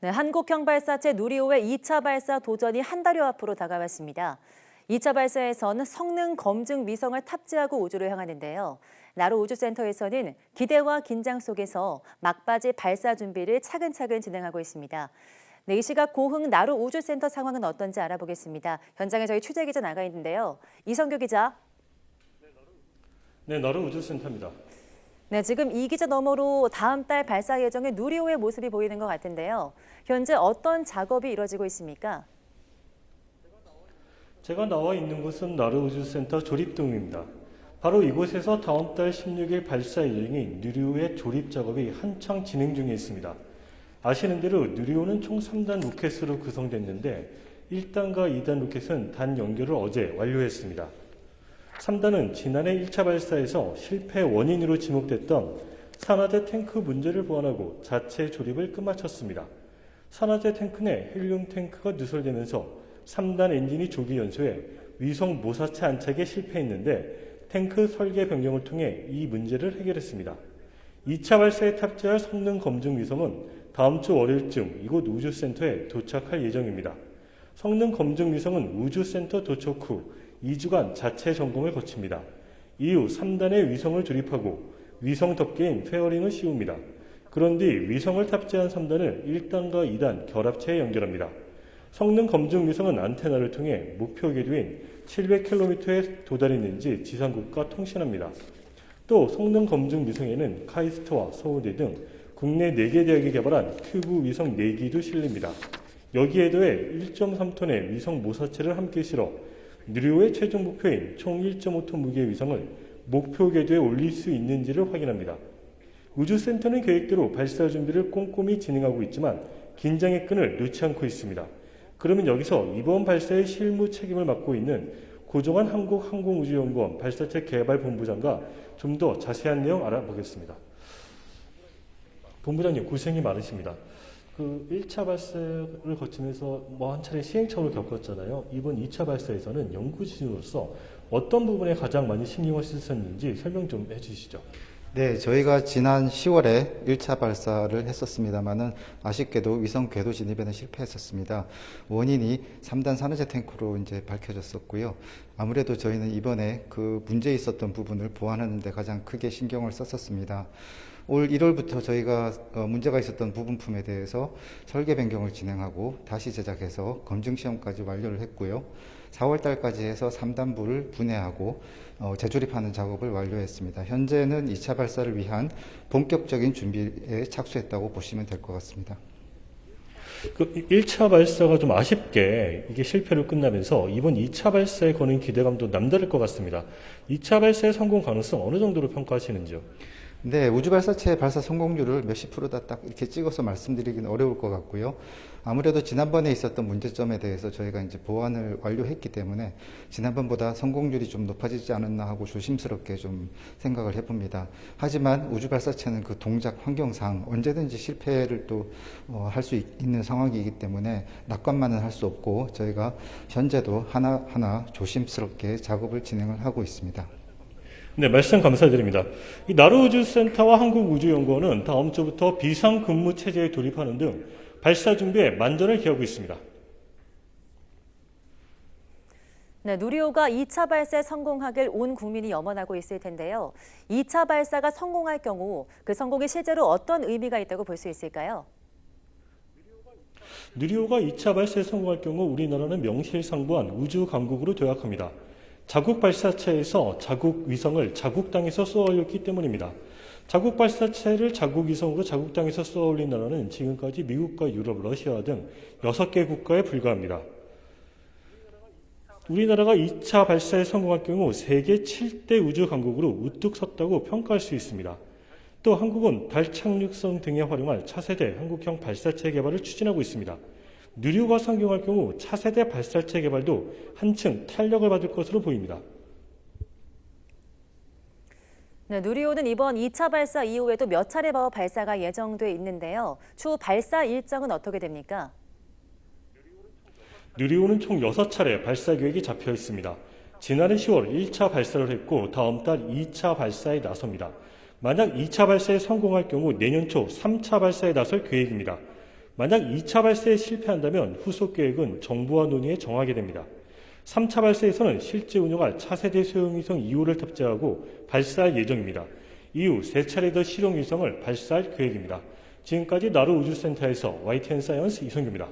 네, 한국형 발사체 누리호의 2차 발사 도전이 한 달여 앞으로 다가왔습니다. 2차 발사에선 성능 검증 위성을 탑재하고 우주를 향하는데요. 나로 우주센터에서는 기대와 긴장 속에서 막바지 발사 준비를 차근차근 진행하고 있습니다. 네, 이 시각 고흥 나로 우주센터 상황은 어떤지 알아보겠습니다. 현장에 저희 취재 기자 나가 있는데요. 이성규 기자. 네, 나로 우주센터입니다. 네, 지금 이 기자 너머로 다음 달 발사 예정의 누리호의 모습이 보이는 것 같은데요. 현재 어떤 작업이 이루어지고 있습니까? 제가 나와 있는 곳은 나로 우주센터 조립동입니다. 바로 이곳에서 다음 달 16일 발사 예정인 누리호의 조립 작업이 한창 진행 중에 있습니다. 아시는 대로 누리호는 총 3단 로켓으로 구성됐는데 1단과 2단 로켓은 단 연결을 어제 완료했습니다. 3단은 지난해 1차 발사에서 실패 원인으로 지목됐던 산화제 탱크 문제를 보완하고 자체 조립을 끝마쳤습니다. 산화제 탱크 내 헬륨 탱크가 누설되면서 3단 엔진이 조기 연소해 위성 모사체 안착에 실패했는데 탱크 설계 변경을 통해 이 문제를 해결했습니다. 2차 발사에 탑재할 성능 검증 위성은 다음 주 월요일쯤 이곳 우주센터에 도착할 예정입니다. 성능 검증 위성은 우주센터 도착 후 2주간 자체 점검을 거칩니다. 이후 3단의 위성을 조립하고 위성 덮개인 페어링을 씌웁니다. 그런 뒤 위성을 탑재한 3단을 1단과 2단 결합체에 연결합니다. 성능 검증 위성은 안테나를 통해 목표 궤도인 700km에 도달했는지 지상국과 통신합니다. 또 성능 검증 위성에는 카이스트와 서울대 등 국내 4개 대학이 개발한 큐브 위성 4기도 실립니다. 여기에 더해 1.3톤의 위성 모사체를 함께 실어 누리호의 최종 목표인 총 1.5톤 무게의 위성을 목표 궤도에 올릴 수 있는지를 확인합니다. 우주센터는 계획대로 발사 준비를 꼼꼼히 진행하고 있지만 긴장의 끈을 놓지 않고 있습니다. 그러면 여기서 이번 발사의 실무 책임을 맡고 있는 고종환 한국항공우주연구원 발사체 개발본부장과 좀 더 자세한 내용 알아보겠습니다. 본부장님, 고생이 많으십니다. 1차 발사를 거치면서 한 차례 시행착오를 겪었잖아요. 이번 2차 발사에서는 연구진으로서 어떤 부분에 가장 많이 신경을 쓰셨는지 설명 좀 해주시죠. 네, 저희가 지난 10월에 1차 발사를 했었습니다만은 아쉽게도 위성 궤도 진입에는 실패했었습니다. 원인이 3단 산화제 탱크로 이제 밝혀졌었고요. 아무래도 저희는 이번에 그 문제 있었던 부분을 보완하는 데 가장 크게 신경을 썼었습니다. 올 1월부터 저희가 문제가 있었던 부분품에 대해서 설계 변경을 진행하고 다시 제작해서 검증 시험까지 완료를 했고요. 4월 달까지 해서 3단부를 분해하고 재조립하는 작업을 완료했습니다. 현재는 2차 발사를 위한 본격적인 준비에 착수했다고 보시면 될 것 같습니다. 1차 발사가 좀 아쉽게 이게 실패로 끝나면서 이번 2차 발사에 거는 기대감도 남다를 것 같습니다. 2차 발사의 성공 가능성 어느 정도로 평가하시는지요? 네, 우주발사체 발사 성공률을 몇십 프로다 딱 이렇게 찍어서 말씀드리기는 어려울 것 같고요. 아무래도 지난번에 있었던 문제점에 대해서 저희가 이제 보완을 완료했기 때문에 지난번보다 성공률이 좀 높아지지 않았나 하고 조심스럽게 좀 생각을 해봅니다. 하지만 우주발사체는 그 동작 환경상 언제든지 실패를 또 할 수 있는 상황이기 때문에 낙관만은 할 수 없고 저희가 현재도 하나하나 조심스럽게 작업을 진행을 하고 있습니다. 네, 말씀 감사드립니다. 이 나로우주센터와 한국우주연구원은 다음 주부터 비상근무 체제에 돌입하는 등 발사 준비에 만전을 기하고 있습니다. 네, 누리호가 2차 발사에 성공하길 온 국민이 염원하고 있을 텐데요. 2차 발사가 성공할 경우 그 성공이 실제로 어떤 의미가 있다고 볼 수 있을까요? 누리호가 2차 발사에 성공할 경우 우리나라는 명실상부한 우주 강국으로 도약합니다. 자국 발사체에서 자국 위성을 자국 땅에서 쏘아 올렸기 때문입니다. 자국 발사체를 자국 위성으로 자국 땅에서 쏘아 올린 나라는 지금까지 미국과 유럽, 러시아 등 6개 국가에 불과합니다. 우리나라가 2차 발사에 성공할 경우 세계 7대 우주 강국으로 우뚝 섰다고 평가할 수 있습니다. 또 한국은 달 착륙성 등에 활용할 차세대 한국형 발사체 개발을 추진하고 있습니다. 누리호가 성공할 경우 차세대 발사체 개발도 한층 탄력을 받을 것으로 보입니다. 네, 누리호는 이번 2차 발사 이후에도 몇 차례 발사가 예정돼 있는데요. 추후 발사 일정은 어떻게 됩니까? 누리호는 총 6차례 발사 계획이 잡혀 있습니다. 지난해 10월 1차 발사를 했고 다음 달 2차 발사에 나섭니다. 만약 2차 발사에 성공할 경우 내년 초 3차 발사에 나설 계획입니다. 만약 2차 발사에 실패한다면 후속 계획은 정부와 논의해 정하게 됩니다. 3차 발사에서는 실제 운용할 차세대 소형위성 2호를 탑재하고 발사할 예정입니다. 이후 3차례 더 실용위성을 발사할 계획입니다. 지금까지 나로우주센터에서 YTN 사이언스 이성규입니다.